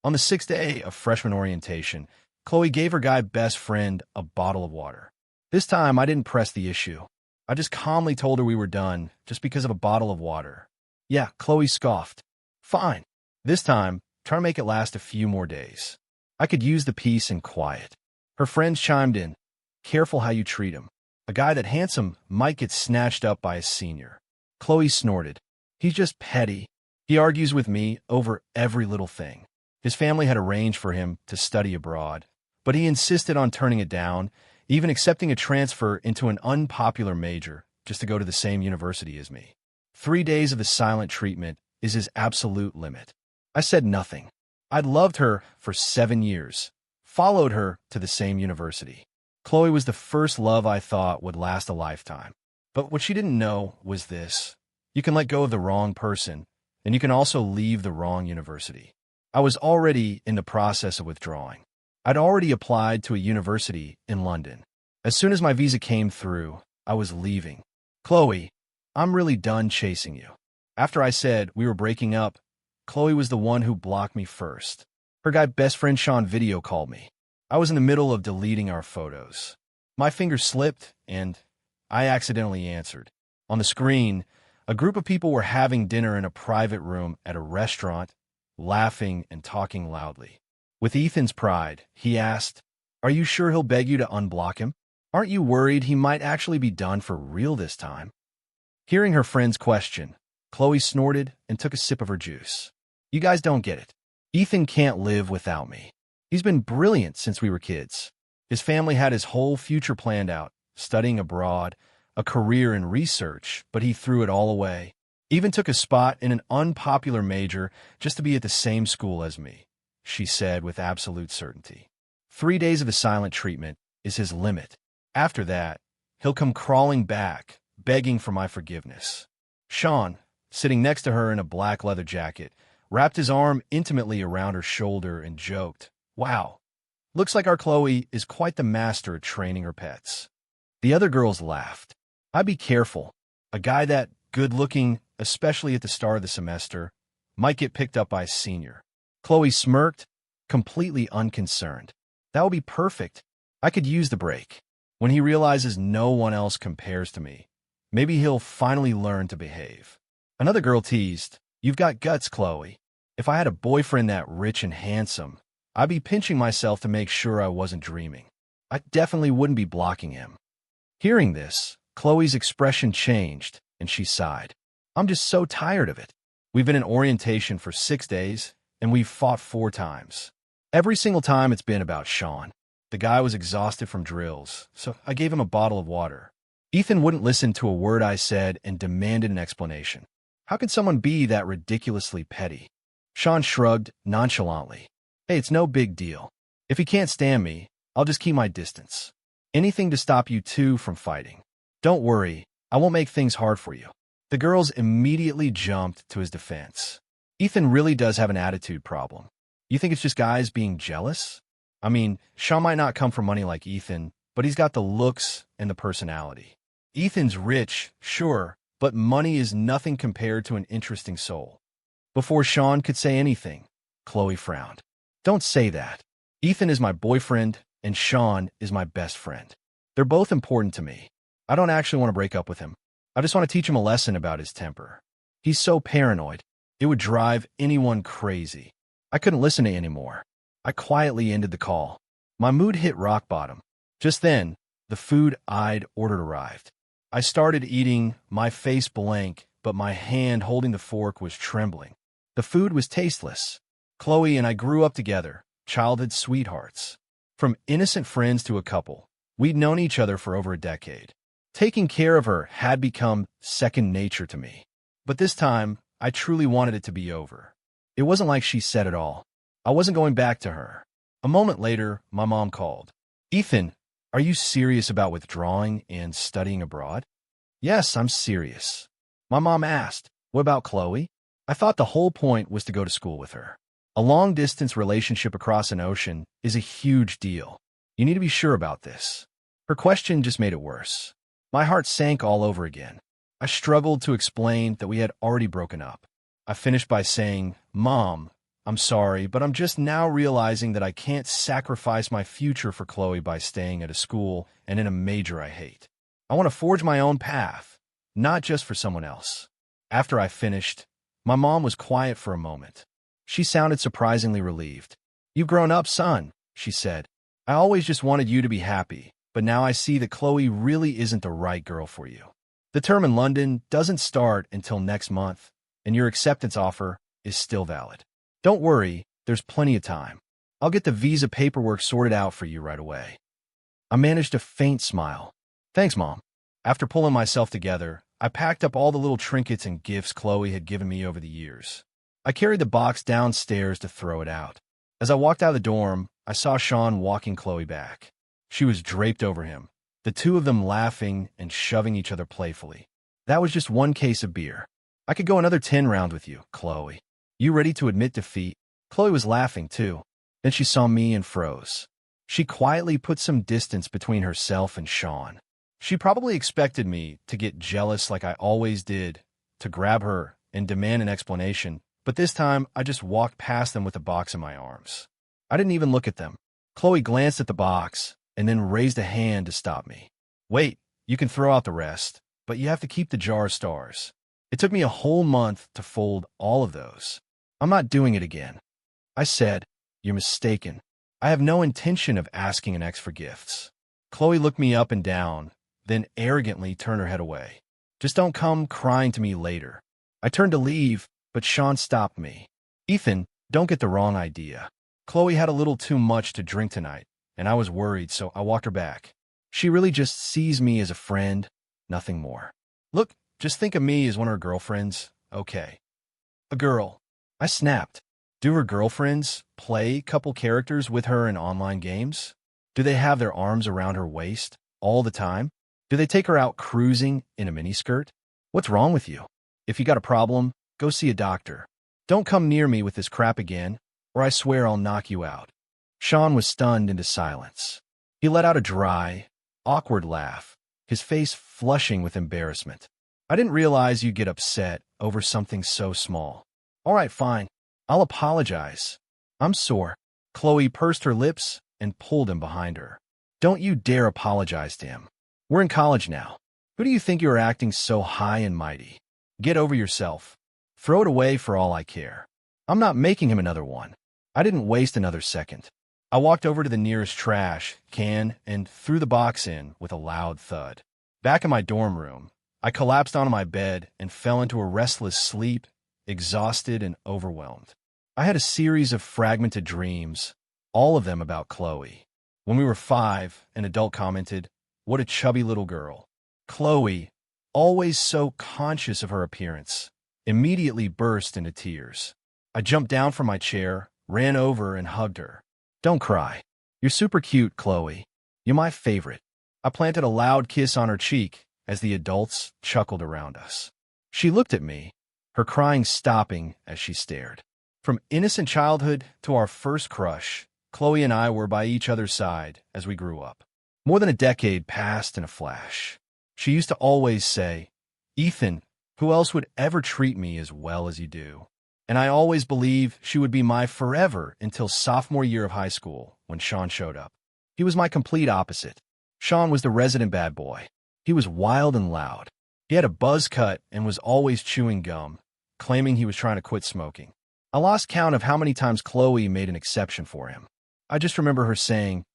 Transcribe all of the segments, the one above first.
On the sixth day of freshman orientation, Chloe gave her guy best friend a bottle of water. This time, I didn't press the issue. I just calmly told her we were done, just because of a bottle of water. Yeah, Chloe scoffed. Fine. This time, try to make it last a few more days. I could use the peace and quiet. Her friends chimed in. Careful how you treat him. A guy that handsome might get snatched up by a senior. Chloe snorted. He's just petty. He argues with me over every little thing. His family had arranged for him to study abroad, but he insisted on turning it down, even accepting a transfer into an unpopular major just to go to the same university as me. 3 days of the silent treatment is his absolute limit. I said nothing. I'd loved her for 7 years, followed her to the same university. Chloe was the first love I thought would last a lifetime. But what she didn't know was this. You can let go of the wrong person, and you can also leave the wrong university. I was already in the process of withdrawing. I'd already applied to a university in London. As soon as my visa came through, I was leaving. Chloe, I'm really done chasing you. After I said we were breaking up, Chloe was the one who blocked me first. Her guy best friend Sean video called me. I was in the middle of deleting our photos. My finger slipped, and I accidentally answered. On the screen, a group of people were having dinner in a private room at a restaurant, laughing and talking loudly. With Ethan's pride, he asked, Are you sure he'll beg you to unblock him? Aren't you worried he might actually be done for real this time? Hearing her friend's question, Chloe snorted and took a sip of her juice. You guys don't get it. Ethan can't live without me. He's been brilliant since we were kids. His family had his whole future planned out, studying abroad, a career in research, but he threw it all away. Even took a spot in an unpopular major just to be at the same school as me, she said with absolute certainty. 3 days of the silent treatment is his limit. After that, he'll come crawling back, begging for my forgiveness. Sean, sitting next to her in a black leather jacket, wrapped his arm intimately around her shoulder and joked, Wow, looks like our Chloe is quite the master at training her pets. The other girls laughed. I'd be careful. A guy that good-looking, especially at the start of the semester, might get picked up by a senior. Chloe smirked, completely unconcerned. That would be perfect. I could use the break. When he realizes no one else compares to me, maybe he'll finally learn to behave. Another girl teased, You've got guts, Chloe. If I had a boyfriend that rich and handsome, I'd be pinching myself to make sure I wasn't dreaming. I definitely wouldn't be blocking him. Hearing this, Chloe's expression changed, and she sighed. I'm just so tired of it. We've been in orientation for 6 days, and we've fought 4 times. Every single time it's been about Sean. The guy was exhausted from drills, so I gave him a bottle of water. Ethan wouldn't listen to a word I said and demanded an explanation. How could someone be that ridiculously petty? Sean shrugged nonchalantly. Hey, it's no big deal. If he can't stand me, I'll just keep my distance. Anything to stop you two from fighting. Don't worry, I won't make things hard for you. The girls immediately jumped to his defense. Ethan really does have an attitude problem. You think it's just guys being jealous? I mean, Sean might not come from money like Ethan, but he's got the looks and the personality. Ethan's rich, sure, but money is nothing compared to an interesting soul. Before Sean could say anything, Chloe frowned. Don't say that. Ethan is my boyfriend, and Sean is my best friend. They're both important to me. I don't actually want to break up with him. I just want to teach him a lesson about his temper. He's so paranoid. It would drive anyone crazy. I couldn't listen to anymore. I quietly ended the call. My mood hit rock bottom. Just then, the food I'd ordered arrived. I started eating, my face blank, but my hand holding the fork was trembling. The food was tasteless. Chloe and I grew up together, childhood sweethearts. From innocent friends to a couple, we'd known each other for over a decade. Taking care of her had become second nature to me. But this time, I truly wanted it to be over. It wasn't like she said it all. I wasn't going back to her. A moment later, my mom called. Ethan, are you serious about withdrawing and studying abroad? Yes, I'm serious. My mom asked, What about Chloe? I thought the whole point was to go to school with her. A long-distance relationship across an ocean is a huge deal. You need to be sure about this. Her question just made it worse. My heart sank all over again. I struggled to explain that we had already broken up. I finished by saying, Mom, I'm sorry, but I'm just now realizing that I can't sacrifice my future for Chloe by staying at a school and in a major I hate. I want to forge my own path, not just for someone else. After I finished, my mom was quiet for a moment. She sounded surprisingly relieved. "You've grown up, son," she said. "I always just wanted you to be happy, but now I see that Chloe really isn't the right girl for you. The term in London doesn't start until next month, and your acceptance offer is still valid. Don't worry, there's plenty of time. I'll get the visa paperwork sorted out for you right away." I managed a faint smile. "Thanks, Mom." After pulling myself together, I packed up all the little trinkets and gifts Chloe had given me over the years. I carried the box downstairs to throw it out. As I walked out of the dorm, I saw Sean walking Chloe back. She was draped over him, the two of them laughing and shoving each other playfully. "That was just one case of beer. I could go another 10 rounds with you, Chloe. You ready to admit defeat?" Chloe was laughing, too. Then she saw me and froze. She quietly put some distance between herself and Sean. She probably expected me to get jealous like I always did, to grab her and demand an explanation, but this time I just walked past them with the box in my arms. I didn't even look at them. Chloe glanced at the box and then raised a hand to stop me. "Wait, you can throw out the rest, but you have to keep the jar of stars. It took me a whole month to fold all of those. I'm not doing it again." I said, "You're mistaken. I have no intention of asking an ex for gifts." Chloe looked me up and down, then arrogantly turned her head away. "Just don't come crying to me later." I turned to leave, but Sean stopped me. "Ethan, don't get the wrong idea. Chloe had a little too much to drink tonight, and I was worried, so I walked her back. She really just sees me as a friend, nothing more. Look, just think of me as one of her girlfriends, okay?" "A girl." I snapped. "Do her girlfriends play couple characters with her in online games? Do they have their arms around her waist all the time? Do they take her out cruising in a miniskirt? What's wrong with you? If you got a problem, go see a doctor. Don't come near me with this crap again, or I swear I'll knock you out." Sean was stunned into silence. He let out a dry, awkward laugh, his face flushing with embarrassment. "I didn't realize you'd get upset over something so small. All right, fine. I'll apologize. I'm sore." Chloe pursed her lips and pulled him behind her. "Don't you dare apologize to him. We're in college now. Who do you think you are acting so high and mighty? Get over yourself. Throw it away for all I care. I'm not making him another one." I didn't waste another second. I walked over to the nearest trash can and threw the box in with a loud thud. Back in my dorm room, I collapsed onto my bed and fell into a restless sleep, exhausted and overwhelmed. I had a series of fragmented dreams, all of them about Chloe. When we were 5, an adult commented, "What a chubby little girl." Chloe, always so conscious of her appearance, immediately burst into tears. I jumped down from my chair, ran over and hugged her. "Don't cry. You're super cute, Chloe. You're my favorite." I planted a loud kiss on her cheek as the adults chuckled around us. She looked at me, her crying stopping as she stared. From innocent childhood to our first crush, Chloe and I were by each other's side as we grew up. More than a decade passed in a flash. She used to always say, "Ethan, who else would ever treat me as well as you do?" And I always believed she would be my forever until sophomore year of high school when Sean showed up. He was my complete opposite. Sean was the resident bad boy. He was wild and loud. He had a buzz cut and was always chewing gum, claiming he was trying to quit smoking. I lost count of how many times Chloe made an exception for him. I just remember her saying,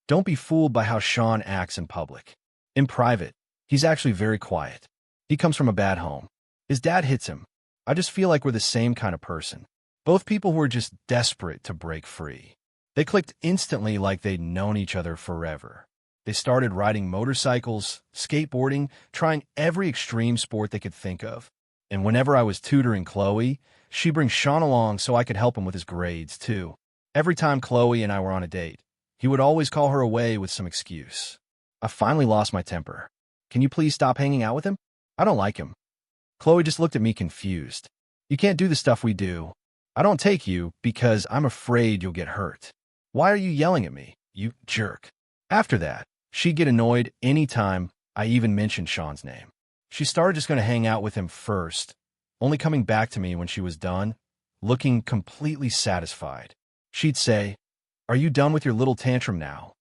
"Don't be fooled by how Sean acts in public. In private, he's actually very quiet. He comes from a bad home. His dad hits him. I just feel like we're the same kind of person." Both people were just desperate to break free. They clicked instantly like they'd known each other forever. They started riding motorcycles, skateboarding, trying every extreme sport they could think of. And whenever I was tutoring Chloe, she'd bring Sean along so I could help him with his grades, too. Every time Chloe and I were on a date, he would always call her away with some excuse. I finally lost my temper. "Can you please stop hanging out with him? I don't like him." Chloe just looked at me confused. "You can't do the stuff we do. I don't take you because I'm afraid you'll get hurt. Why are you yelling at me, you jerk?" After that, she'd get annoyed any time I even mentioned Sean's name. She started just going to hang out with him first, only coming back to me when she was done, looking completely satisfied. She'd say, "Are you done with your little tantrum now?"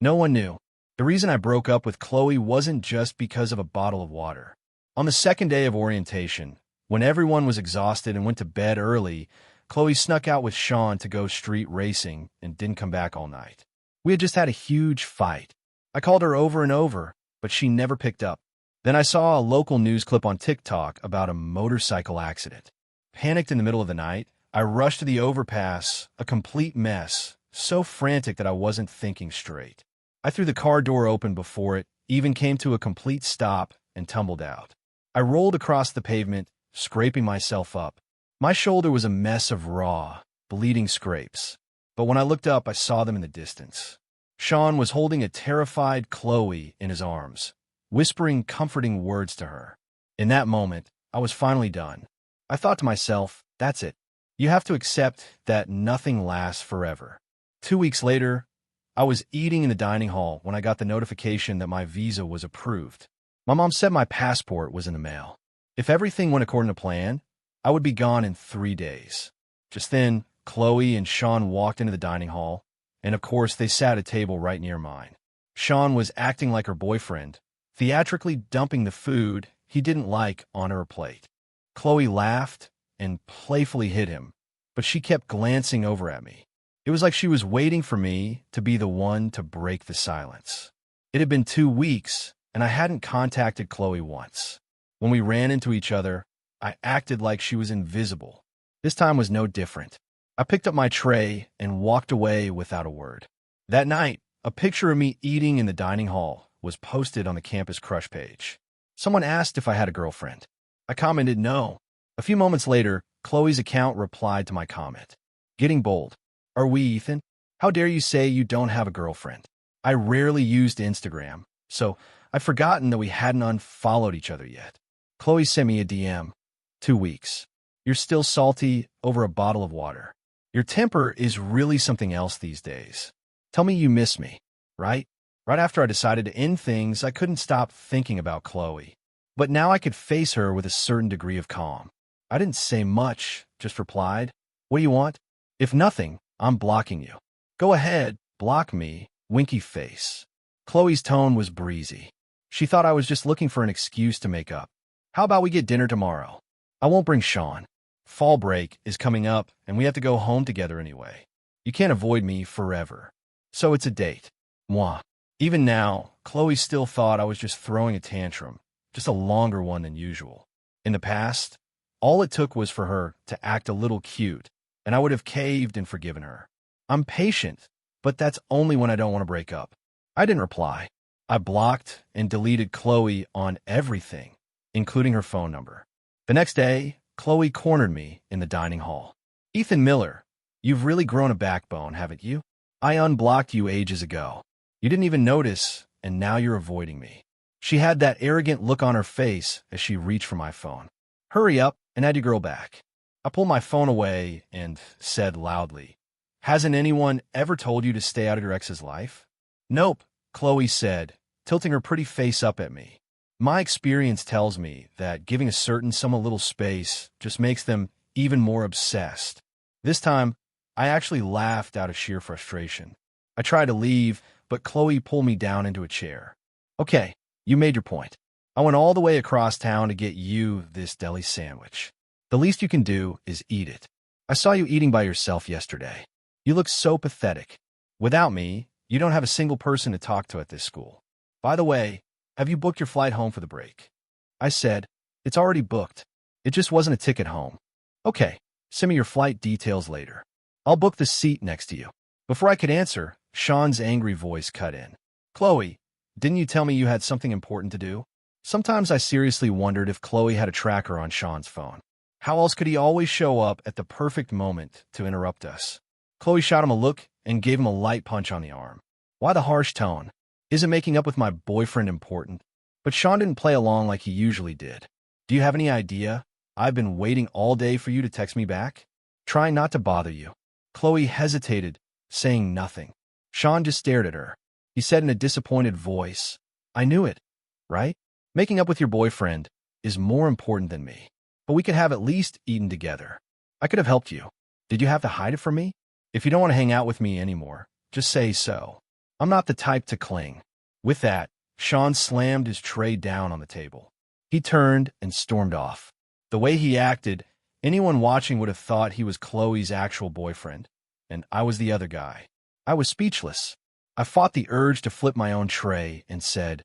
No one knew. The reason I broke up with Chloe wasn't just because of a bottle of water. On the second day of orientation, when everyone was exhausted and went to bed early, Chloe snuck out with Sean to go street racing and didn't come back all night. We had just had a huge fight. I called her over and over, but she never picked up. Then I saw a local news clip on TikTok about a motorcycle accident. Panicked in the middle of the night, I rushed to the overpass, a complete mess, so frantic that I wasn't thinking straight. I threw the car door open before it even came to a complete stop and tumbled out. I rolled across the pavement, scraping myself up. My shoulder was a mess of raw, bleeding scrapes. But when I looked up, I saw them in the distance. Sean was holding a terrified Chloe in his arms, whispering comforting words to her. In that moment, I was finally done. I thought to myself, that's it. You have to accept that nothing lasts forever. 2 weeks later, I was eating in the dining hall when I got the notification that my visa was approved. My mom said my passport was in the mail. If everything went according to plan, I would be gone in 3 days. Just then, Chloe and Sean walked into the dining hall, and of course they sat at a table right near mine. Sean was acting like her boyfriend, theatrically dumping the food he didn't like on her plate. Chloe laughed and playfully hit him, but she kept glancing over at me. It was like she was waiting for me to be the one to break the silence. It had been 2 weeks, and I hadn't contacted Chloe once. When we ran into each other, I acted like she was invisible. This time was no different. I picked up my tray and walked away without a word. That night, a picture of me eating in the dining hall was posted on the campus crush page. Someone asked if I had a girlfriend. I commented no. A few moments later, Chloe's account replied to my comment. Getting bold. Are we, Ethan? How dare you say you don't have a girlfriend? I rarely used Instagram, so I'd forgotten that we hadn't unfollowed each other yet. Chloe sent me a DM. 2 weeks. You're still salty over a bottle of water. Your temper is really something else these days. Tell me you miss me, right? Right after I decided to end things, I couldn't stop thinking about Chloe. But now I could face her with a certain degree of calm. I didn't say much, just replied, "What do you want? If nothing, I'm blocking you." "Go ahead, block me, winky face." Chloe's tone was breezy. She thought I was just looking for an excuse to make up. "How about we get dinner tomorrow? I won't bring Sean. Fall break is coming up, and we have to go home together anyway. You can't avoid me forever. So it's a date." Mwah. Even now, Chloe still thought I was just throwing a tantrum, just a longer one than usual. In the past, all it took was for her to act a little cute, and I would have caved and forgiven her. I'm patient, but that's only when I don't want to break up. I didn't reply. I blocked and deleted Chloe on everything, including her phone number. The next day, Chloe cornered me in the dining hall. "Ethan Miller, you've really grown a backbone, haven't you? I unblocked you ages ago. You didn't even notice, and now you're avoiding me." She had that arrogant look on her face as she reached for my phone. "Hurry up and add your girl back." I pulled my phone away and said loudly, "Hasn't anyone ever told you to stay out of your ex's life?" "Nope," Chloe said, tilting her pretty face up at me. "My experience tells me that giving a certain someone a little space just makes them even more obsessed." This time, I actually laughed out of sheer frustration. I tried to leave, but Chloe pulled me down into a chair. "Okay, you made your point. I went all the way across town to get you this deli sandwich. The least you can do is eat it. I saw you eating by yourself yesterday. You look so pathetic. Without me, you don't have a single person to talk to at this school. By the way, have you booked your flight home for the break?" I said, "It's already booked. It just wasn't a ticket home." "Okay, send me your flight details later. I'll book the seat next to you." Before I could answer, Sean's angry voice cut in. "Chloe, didn't you tell me you had something important to do?" Sometimes I seriously wondered if Chloe had a tracker on Sean's phone. How else could he always show up at the perfect moment to interrupt us? Chloe shot him a look and gave him a light punch on the arm. Why the harsh tone? Isn't making up with my boyfriend important? But Sean didn't play along like he usually did. "Do you have any idea? I've been waiting all day for you to text me back. Trying not to bother you." Chloe hesitated, saying nothing. Sean just stared at her. He said in a disappointed voice, "I knew it, right? Making up with your boyfriend is more important than me. But we could have at least eaten together." I could have helped you. Did you have to hide it from me? If you don't want to hang out with me anymore, just say so. I'm not the type to cling. With that, Sean slammed his tray down on the table. He turned and stormed off. The way he acted, anyone watching would have thought he was Chloe's actual boyfriend, and I was the other guy. I was speechless. I fought the urge to flip my own tray and said,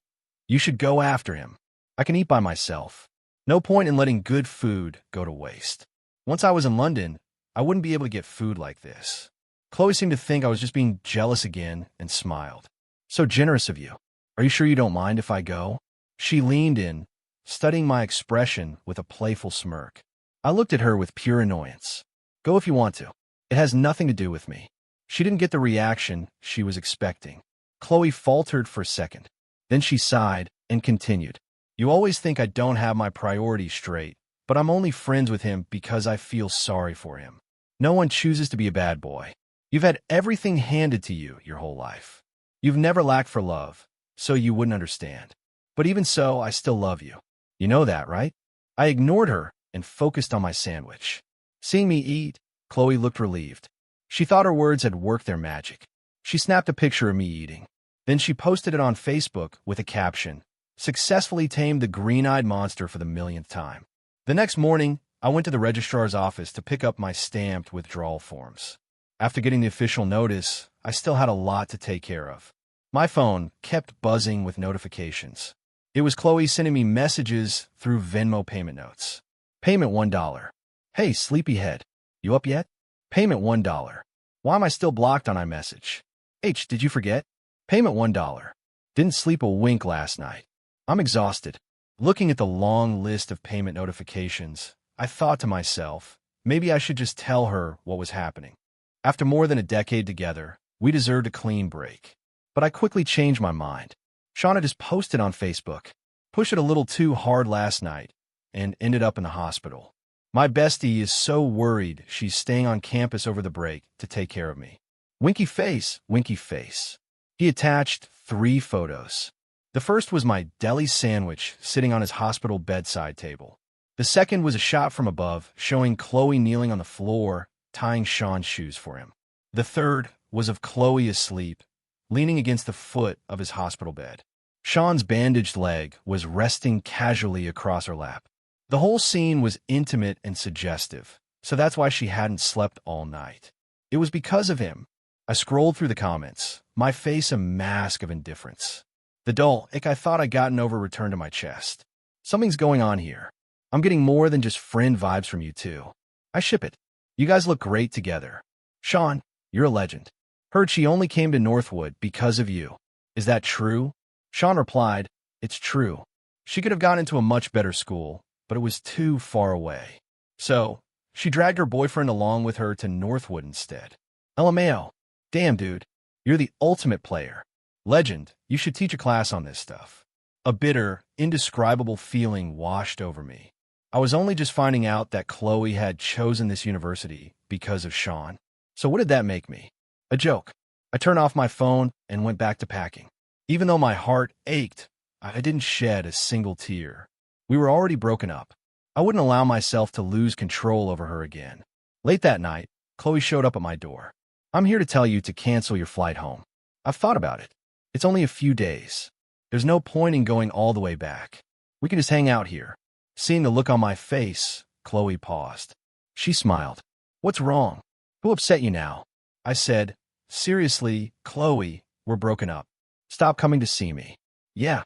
"You should go after him. I can eat by myself. No point in letting good food go to waste." Once I was in London, I wouldn't be able to get food like this. Chloe seemed to think I was just being jealous again and smiled. "So generous of you. Are you sure you don't mind if I go?" She leaned in, studying my expression with a playful smirk. I looked at her with pure annoyance. "Go if you want to. It has nothing to do with me." She didn't get the reaction she was expecting. Chloe faltered for a second. Then she sighed and continued. "You always think I don't have my priorities straight, but I'm only friends with him because I feel sorry for him. No one chooses to be a bad boy. You've had everything handed to you your whole life. You've never lacked for love, so you wouldn't understand. But even so, I still love you. You know that, right?" I ignored her and focused on my sandwich. Seeing me eat, Chloe looked relieved. She thought her words had worked their magic. She snapped a picture of me eating. Then she posted it on Facebook with a caption, "Successfully tamed the green-eyed monster for the millionth time." The next morning, I went to the registrar's office to pick up my stamped withdrawal forms. After getting the official notice, I still had a lot to take care of. My phone kept buzzing with notifications. It was Chloe sending me messages through Venmo payment notes. Payment $1. "Hey, sleepyhead. You up yet?" Payment $1. "Why am I still blocked on iMessage?" "H, did you forget?" Payment $1. "Didn't sleep a wink last night. I'm exhausted." Looking at the long list of payment notifications, I thought to myself, maybe I should just tell her what was happening. After more than a decade together, we deserved a clean break. But I quickly changed my mind. Shauna just posted on Facebook, "Pushed it a little too hard last night," and ended up in the hospital. My bestie is so worried she's staying on campus over the break to take care of me. Winky face, winky face. He attached 3 photos. The first was my deli sandwich sitting on his hospital bedside table. The second was a shot from above showing Chloe kneeling on the floor, tying Sean's shoes for him. The third was of Chloe asleep, leaning against the foot of his hospital bed. Sean's bandaged leg was resting casually across her lap. The whole scene was intimate and suggestive, so that's why she hadn't slept all night. It was because of him. I scrolled through the comments, my face a mask of indifference. The dull ick I thought I'd gotten over returned to my chest. Something's going on here. I'm getting more than just friend vibes from you two. I ship it. You guys look great together. Sean, you're a legend. Heard she only came to Northwood because of you. Is that true? Sean replied, "It's true. She could have gone into a much better school, but it was too far away. So, she dragged her boyfriend along with her to Northwood instead. LMAO. Damn, dude. You're the ultimate player. Legend, you should teach a class on this stuff." A bitter, indescribable feeling washed over me. I was only just finding out that Chloe had chosen this university because of Sean. So what did that make me? A joke. I turned off my phone and went back to packing. Even though my heart ached, I didn't shed a single tear. We were already broken up. I wouldn't allow myself to lose control over her again. Late that night, Chloe showed up at my door. "I'm here to tell you to cancel your flight home. I've thought about it. It's only a few days. There's no point in going all the way back. We can just hang out here." Seeing the look on my face, Chloe paused. She smiled. "What's wrong? Who upset you now?" I said, "Seriously, Chloe, we're broken up. Stop coming to see me." Yeah,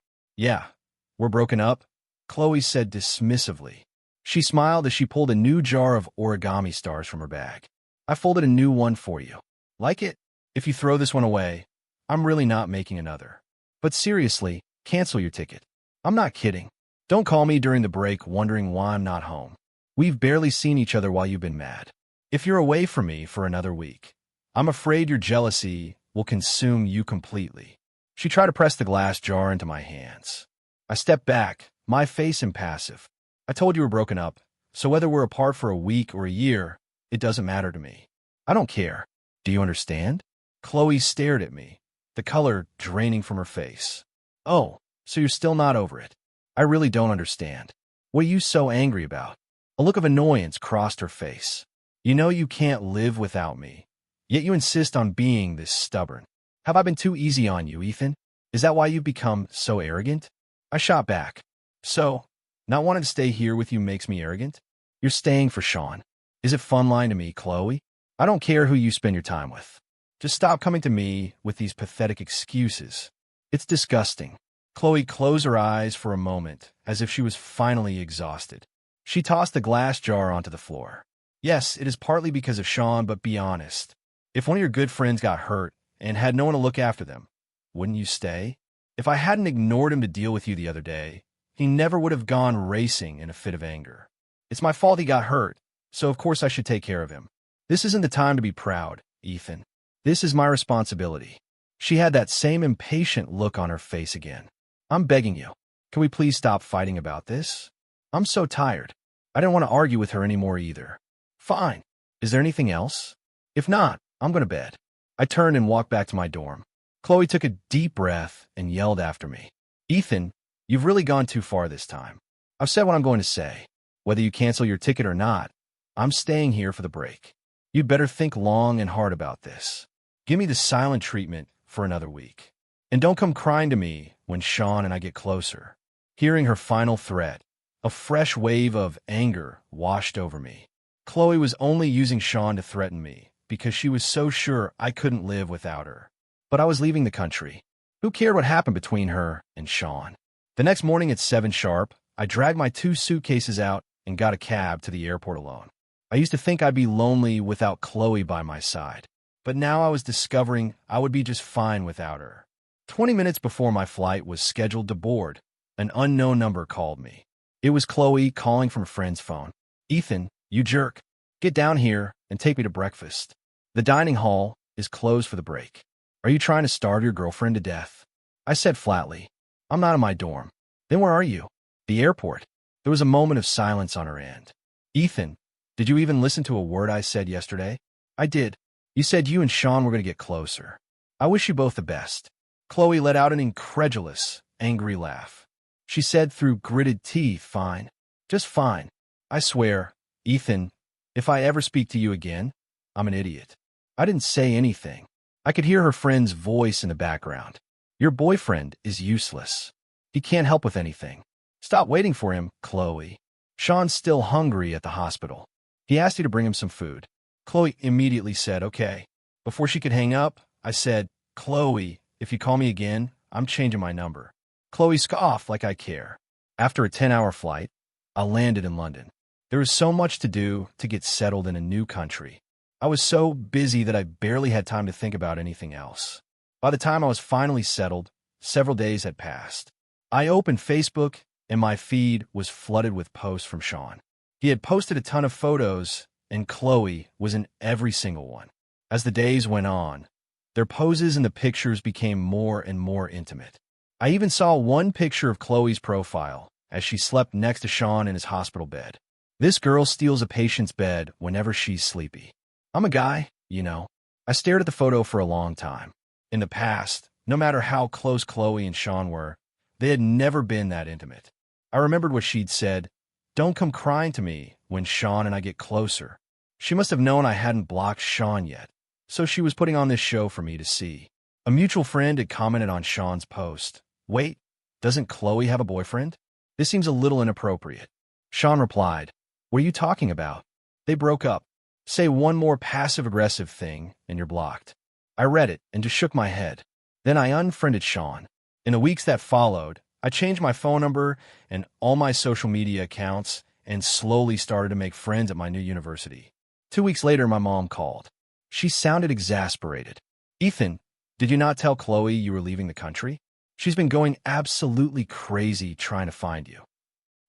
we're broken up," Chloe said dismissively. She smiled as she pulled a new jar of origami stars from her bag. "I folded a new one for you. Like it? If you throw this one away, I'm really not making another. But seriously, cancel your ticket. I'm not kidding. Don't call me during the break wondering why I'm not home. We've barely seen each other while you've been mad. If you're away from me for another week, I'm afraid your jealousy will consume you completely." She tried to press the glass jar into my hands. I stepped back, my face impassive. "I told you we're broken up, so whether we're apart for a week or a year, it doesn't matter to me. I don't care. Do you understand?" Chloe stared at me, the color draining from her face. "Oh, so you're still not over it. I really don't understand. What are you so angry about?" A look of annoyance crossed her face. You know you can't live without me, yet you insist on being this stubborn. Have I been too easy on you, Ethan? Is that why you've become so arrogant? I shot back. So, not wanting to stay here with you makes me arrogant? You're staying for Sean. Is it fun lying to me, Chloe? I don't care who you spend your time with. Just stop coming to me with these pathetic excuses. It's disgusting. Chloe closed her eyes for a moment, as if she was finally exhausted. She tossed the glass jar onto the floor. Yes, it is partly because of Sean, but be honest. If one of your good friends got hurt and had no one to look after them, wouldn't you stay? If I hadn't ignored him to deal with you the other day, he never would have gone racing in a fit of anger. It's my fault he got hurt, so of course I should take care of him. This isn't the time to be proud, Ethan. This is my responsibility. She had that same impatient look on her face again. I'm begging you. Can we please stop fighting about this? I'm so tired. I didn't want to argue with her anymore either. Fine. Is there anything else? If not, I'm going to bed. I turned and walked back to my dorm. Chloe took a deep breath and yelled after me. Ethan, you've really gone too far this time. I've said what I'm going to say. Whether you cancel your ticket or not, I'm staying here for the break. You'd better think long and hard about this. Give me the silent treatment for another week. And don't come crying to me when Sean and I get closer. Hearing her final threat, a fresh wave of anger washed over me. Chloe was only using Sean to threaten me because she was so sure I couldn't live without her. But I was leaving the country. Who cared what happened between her and Sean? The next morning at 7 sharp, I dragged my 2 suitcases out and got a cab to the airport alone. I used to think I'd be lonely without Chloe by my side, but now I was discovering I would be just fine without her. 20 minutes before my flight was scheduled to board, an unknown number called me. It was Chloe calling from a friend's phone. Ethan, you jerk. Get down here and take me to breakfast. The dining hall is closed for the break. Are you trying to starve your girlfriend to death? I said flatly, I'm not in my dorm. Then where are you? The airport. There was a moment of silence on her end. Ethan, did you even listen to a word I said yesterday? I did. You said you and Sean were going to get closer. I wish you both the best. Chloe let out an incredulous, angry laugh. She said through gritted teeth, fine. Just fine. I swear, Ethan, if I ever speak to you again, I'm an idiot. I didn't say anything. I could hear her friend's voice in the background. Your boyfriend is useless. He can't help with anything. Stop waiting for him, Chloe. Sean's still hungry at the hospital. He asked you to bring him some food. Chloe immediately said, okay. Before she could hang up, I said, Chloe, if you call me again, I'm changing my number. Chloe scoffed like I care. After a 10-hour flight, I landed in London. There was so much to do to get settled in a new country. I was so busy that I barely had time to think about anything else. By the time I was finally settled, several days had passed. I opened Facebook, and my feed was flooded with posts from Sean. He had posted a ton of photos, and Chloe was in every single one. As the days went on, their poses in the pictures became more and more intimate. I even saw one picture of Chloe's profile as she slept next to Sean in his hospital bed. This girl steals a patient's bed whenever she's sleepy. I'm a guy, you know. I stared at the photo for a long time. In the past, no matter how close Chloe and Sean were, they had never been that intimate. I remembered what she'd said, don't come crying to me when Sean and I get closer. She must have known I hadn't blocked Sean yet, so she was putting on this show for me to see. A mutual friend had commented on Sean's post. Wait, doesn't Chloe have a boyfriend? This seems a little inappropriate. Sean replied, what are you talking about? They broke up. Say one more passive-aggressive thing, and you're blocked. I read it and just shook my head. Then I unfriended Sean. In the weeks that followed, I changed my phone number and all my social media accounts and slowly started to make friends at my new university. 2 weeks later, my mom called. She sounded exasperated. Ethan, did you not tell Chloe you were leaving the country? She's been going absolutely crazy trying to find you.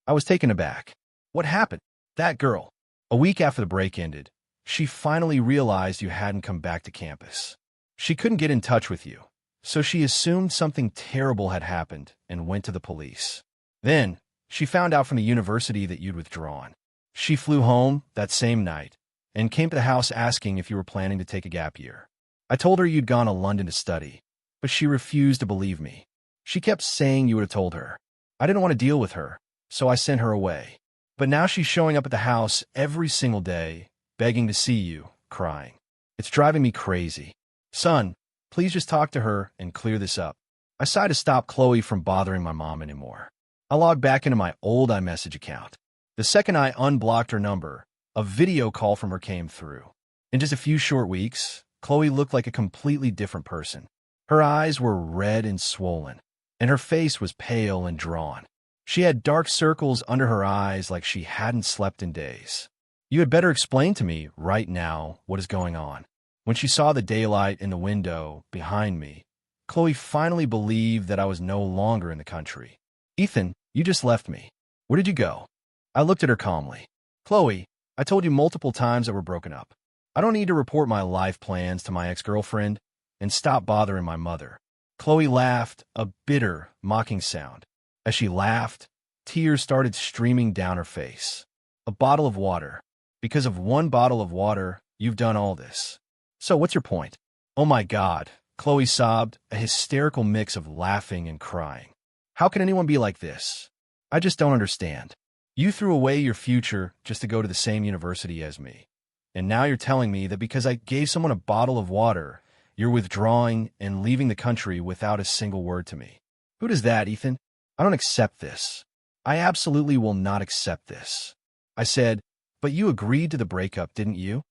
I was taken aback. What happened? That girl. A week after the break ended, she finally realized you hadn't come back to campus. She couldn't get in touch with you, so she assumed something terrible had happened and went to the police. Then, she found out from the university that you'd withdrawn. She flew home that same night and came to the house asking if you were planning to take a gap year. I told her you'd gone to London to study, but she refused to believe me. She kept saying you would have told her. I didn't want to deal with her, so I sent her away. But now she's showing up at the house every single day begging to see you, crying. It's driving me crazy. Son, please just talk to her and clear this up. I sighed to stop Chloe from bothering my mom anymore. I logged back into my old iMessage account. The second I unblocked her number, a video call from her came through. In just a few short weeks, Chloe looked like a completely different person. Her eyes were red and swollen, and her face was pale and drawn. She had dark circles under her eyes like she hadn't slept in days. You had better explain to me right now what is going on. When she saw the daylight in the window behind me, Chloe finally believed that I was no longer in the country. Ethan, you just left me. Where did you go? I looked at her calmly. Chloe, I told you multiple times that we're broken up. I don't need to report my life plans to my ex-girlfriend and stop bothering my mother. Chloe laughed, a bitter, mocking sound. As she laughed, tears started streaming down her face. A bottle of water. Because of one bottle of water, you've done all this. So what's your point? Oh my God, Chloe sobbed, a hysterical mix of laughing and crying. How can anyone be like this? I just don't understand. You threw away your future just to go to the same university as me. And now you're telling me that because I gave someone a bottle of water, you're withdrawing and leaving the country without a single word to me. Who does that, Ethan? I don't accept this. I absolutely will not accept this. I said, but you agreed to the breakup, didn't you?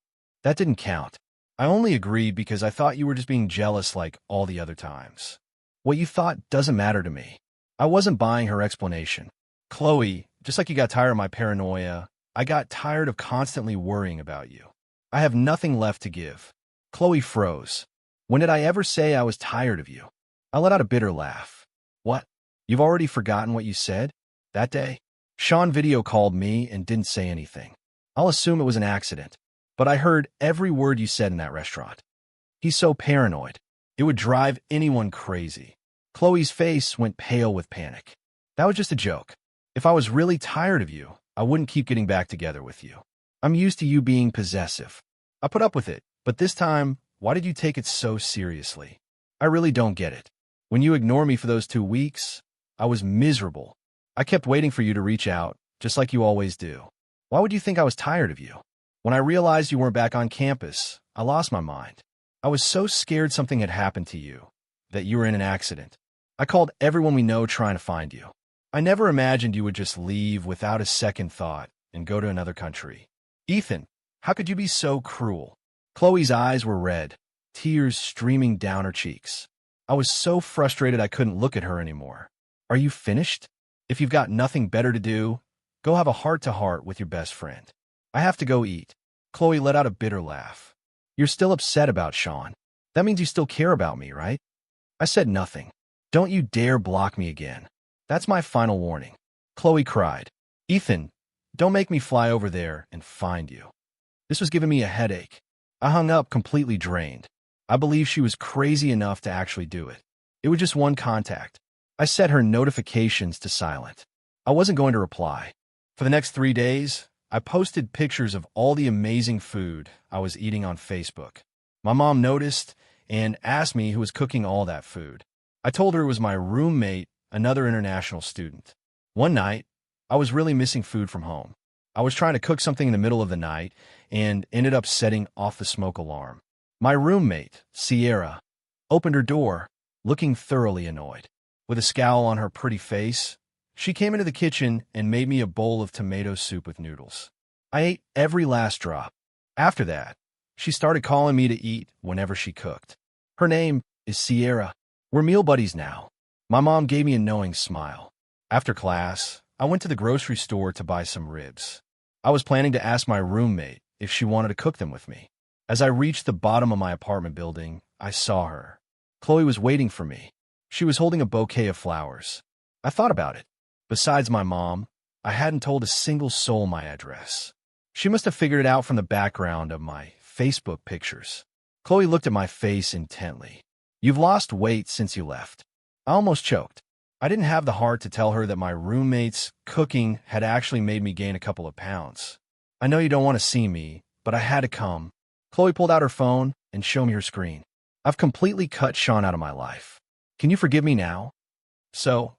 That didn't count. I only agreed because I thought you were just being jealous like all the other times. What you thought doesn't matter to me. I wasn't buying her explanation. Chloe, just like you got tired of my paranoia, I got tired of constantly worrying about you. I have nothing left to give. Chloe froze. When did I ever say I was tired of you? I let out a bitter laugh. What? You've already forgotten what you said? That day? Sean video called me and didn't say anything. I'll assume it was an accident. But I heard every word you said in that restaurant. He's so paranoid. It would drive anyone crazy. Chloe's face went pale with panic. That was just a joke. If I was really tired of you, I wouldn't keep getting back together with you. I'm used to you being possessive. I put up with it, but this time, why did you take it so seriously? I really don't get it. When you ignored me for those 2 weeks, I was miserable. I kept waiting for you to reach out, just like you always do. Why would you think I was tired of you? When I realized you weren't back on campus, I lost my mind. I was so scared something had happened to you, that you were in an accident. I called everyone we know trying to find you. I never imagined you would just leave without a second thought and go to another country. Ethan, how could you be so cruel? Chloe's eyes were red, tears streaming down her cheeks. I was so frustrated I couldn't look at her anymore. Are you finished? If you've got nothing better to do, go have a heart-to-heart with your best friend. I have to go eat. Chloe let out a bitter laugh. You're still upset about Sean. That means you still care about me, right? I said nothing. Don't you dare block me again. That's my final warning. Chloe cried. Ethan, don't make me fly over there and find you. This was giving me a headache. I hung up completely drained. I believe she was crazy enough to actually do it. It was just one contact. I set her notifications to silent. I wasn't going to reply. For the next 3 days, I posted pictures of all the amazing food I was eating on Facebook. My mom noticed and asked me who was cooking all that food. I told her it was my roommate, another international student. One night, I was really missing food from home. I was trying to cook something in the middle of the night and ended up setting off the smoke alarm. My roommate, Sierra, opened her door, looking thoroughly annoyed. With a scowl on her pretty face, she came into the kitchen and made me a bowl of tomato soup with noodles. I ate every last drop. After that, she started calling me to eat whenever she cooked. Her name is Sierra. We're meal buddies now. My mom gave me a knowing smile. After class, I went to the grocery store to buy some ribs. I was planning to ask my roommate if she wanted to cook them with me. As I reached the bottom of my apartment building, I saw her. Chloe was waiting for me. She was holding a bouquet of flowers. I thought about it. Besides my mom, I hadn't told a single soul my address. She must have figured it out from the background of my Facebook pictures. Chloe looked at my face intently. You've lost weight since you left. I almost choked. I didn't have the heart to tell her that my roommate's cooking had actually made me gain a couple of pounds. I know you don't want to see me, but I had to come. Chloe pulled out her phone and showed me her screen. I've completely cut Sean out of my life. Can you forgive me now? So,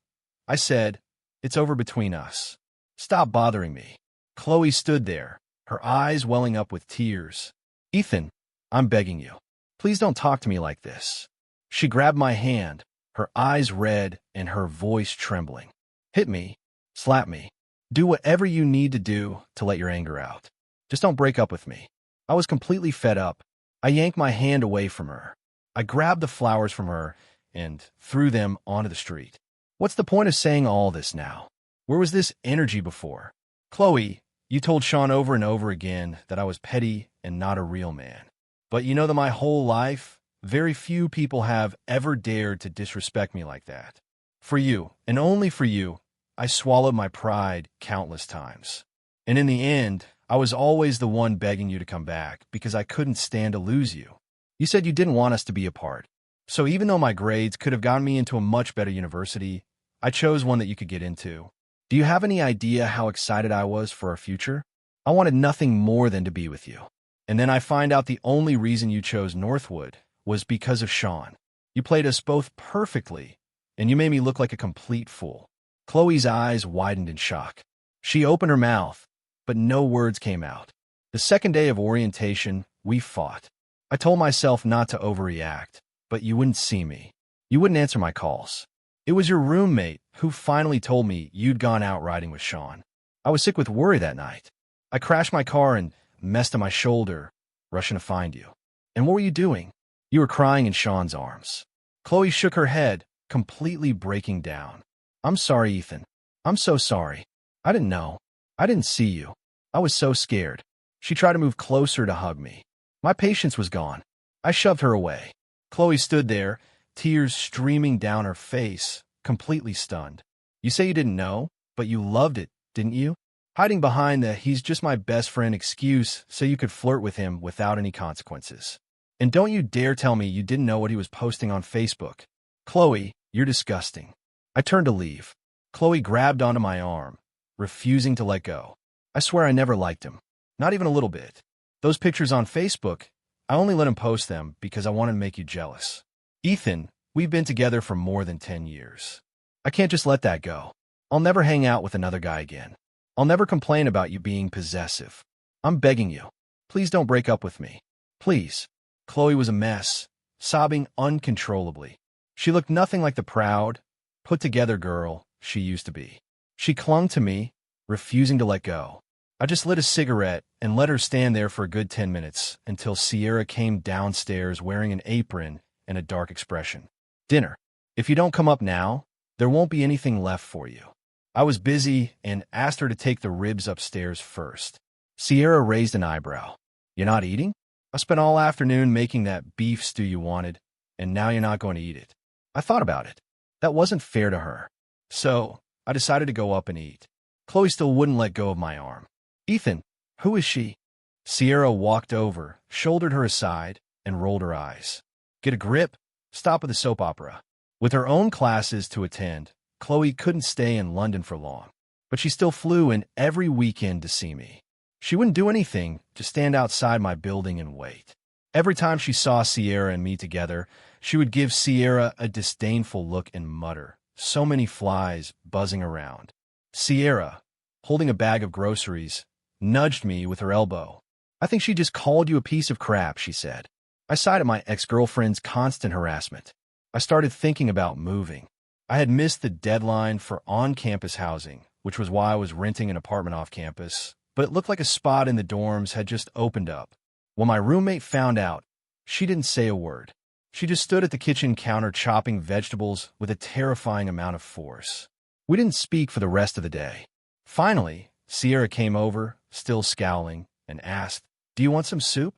I said, it's over between us. Stop bothering me. Chloe stood there, her eyes welling up with tears. "Ethan, I'm begging you. Please don't talk to me like this." She grabbed my hand, her eyes red and her voice trembling. "Hit me, slap me, do whatever you need to do to let your anger out. Just don't break up with me." I was completely fed up. I yanked my hand away from her. I grabbed the flowers from her and threw them onto the street. What's the point of saying all this now? Where was this energy before? "Chloe, you told Sean over and over again that I was petty and not a real man. But you know that my whole life, very few people have ever dared to disrespect me like that. For you, and only for you, I swallowed my pride countless times. And in the end, I was always the one begging you to come back because I couldn't stand to lose you. You said you didn't want us to be apart. So even though my grades could have gotten me into a much better university, I chose one that you could get into. Do you have any idea how excited I was for our future? I wanted nothing more than to be with you. And then I find out the only reason you chose Northwood was because of Sean. You played us both perfectly, and you made me look like a complete fool." Chloe's eyes widened in shock. She opened her mouth, but no words came out. The second day of orientation, we fought. I told myself not to overreact, but you wouldn't see me. You wouldn't answer my calls. It was your roommate who finally told me you'd gone out riding with Sean. I was sick with worry that night. I crashed my car and messed up my shoulder, rushing to find you. And what were you doing? You were crying in Sean's arms. Chloe shook her head, completely breaking down. "I'm sorry, Ethan. I'm so sorry. I didn't know. I didn't see you. I was so scared." She tried to move closer to hug me. My patience was gone. I shoved her away. Chloe stood there, tears streaming down her face, completely stunned. "You say you didn't know, but you loved it, didn't you? Hiding behind the 'he's just my best friend' excuse so you could flirt with him without any consequences. And don't you dare tell me you didn't know what he was posting on Facebook. Chloe, you're disgusting." I turned to leave. Chloe grabbed onto my arm, refusing to let go. "I swear I never liked him. Not even a little bit. Those pictures on Facebook, I only let him post them because I wanted to make you jealous. Ethan, we've been together for more than 10 years. I can't just let that go. I'll never hang out with another guy again. I'll never complain about you being possessive. I'm begging you. Please don't break up with me. Please." Chloe was a mess, sobbing uncontrollably. She looked nothing like the proud, put-together girl she used to be. She clung to me, refusing to let go. I just lit a cigarette and let her stand there for a good 10 minutes until Sierra came downstairs wearing an apron and a dark expression. "Dinner. If you don't come up now, there won't be anything left for you." I was busy and asked her to take the ribs upstairs first. Sierra raised an eyebrow. "You're not eating? I spent all afternoon making that beef stew you wanted, and now you're not going to eat it." I thought about it. That wasn't fair to her. So I decided to go up and eat. Chloe still wouldn't let go of my arm. "Ethan, who is she?" Sierra walked over, shouldered her aside, and rolled her eyes. "Get a grip. Stop with the soap opera." With her own classes to attend, Chloe couldn't stay in London for long, but she still flew in every weekend to see me. She wouldn't do anything, just stand outside my building and wait. Every time she saw Sierra and me together, she would give Sierra a disdainful look and mutter, "So many flies buzzing around." Sierra, holding a bag of groceries, nudged me with her elbow. "I think she just called you a piece of crap," she said. I sighed at my ex-girlfriend's constant harassment. I started thinking about moving. I had missed the deadline for on-campus housing, which was why I was renting an apartment off campus, but it looked like a spot in the dorms had just opened up. When my roommate found out, she didn't say a word. She just stood at the kitchen counter chopping vegetables with a terrifying amount of force. We didn't speak for the rest of the day. Finally, Sierra came over, still scowling, and asked, "Do you want some soup?"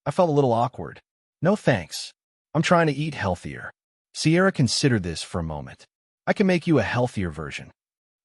I felt a little awkward. "No thanks. I'm trying to eat healthier." Sierra considered this for a moment. "I can make you a healthier version."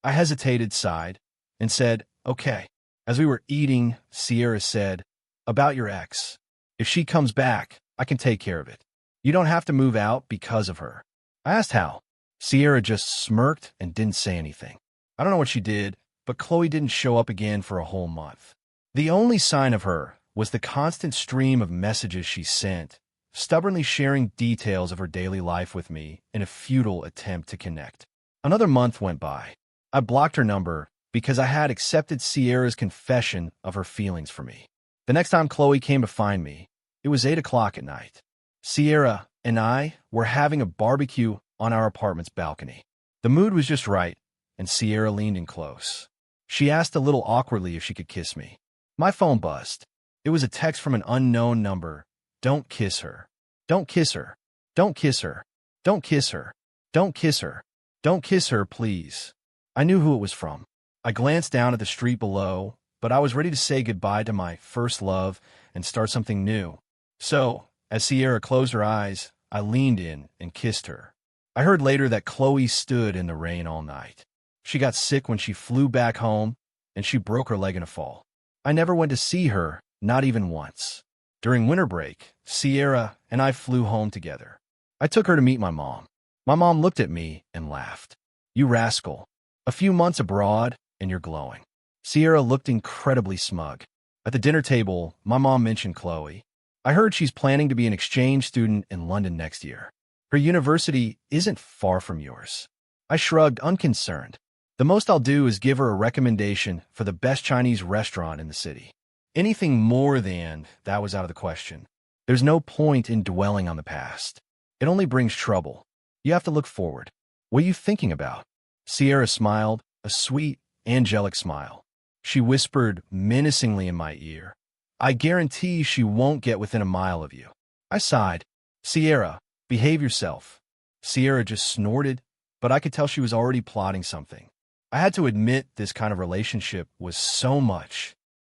I hesitated, sighed, and said, "Okay." As we were eating, Sierra said, "About your ex. If she comes back, I can take care of it. You don't have to move out because of her." I asked how. Sierra just smirked and didn't say anything. I don't know what she did, but Chloe didn't show up again for a whole month. The only sign of her was the constant stream of messages she sent, stubbornly sharing details of her daily life with me in a futile attempt to connect. Another month went by. I blocked her number, because I had accepted Sierra's confession of her feelings for me. The next time Chloe came to find me, it was 8 o'clock at night. Sierra and I were having a barbecue on our apartment's balcony. The mood was just right, and Sierra leaned in close. She asked a little awkwardly if she could kiss me. My phone buzzed. It was a text from an unknown number. Don't kiss her. Don't kiss her. Don't kiss her. Don't kiss her. Don't kiss her. Don't kiss her, please. I knew who it was from. I glanced down at the street below, but I was ready to say goodbye to my first love and start something new. So, as Sierra closed her eyes, I leaned in and kissed her. I heard later that Chloe stood in the rain all night. She got sick when she flew back home, and she broke her leg in a fall. I never went to see her, not even once. During winter break, Sierra and I flew home together. I took her to meet my mom. My mom looked at me and laughed. You rascal. A few months abroad, and you're glowing. Sierra looked incredibly smug. At the dinner table, my mom mentioned Chloe. I heard she's planning to be an exchange student in London next year. Her university isn't far from yours. I shrugged, unconcerned. The most I'll do is give her a recommendation for the best Chinese restaurant in the city. Anything more than that was out of the question. There's no point in dwelling on the past. It only brings trouble. You have to look forward. What are you thinking about? Sierra smiled, a sweet, angelic smile. She whispered menacingly in my ear, I guarantee she won't get within a mile of you. I sighed. Sierra, behave yourself. Sierra just snorted, but I could tell she was already plotting something. I had to admit this kind of relationship was so much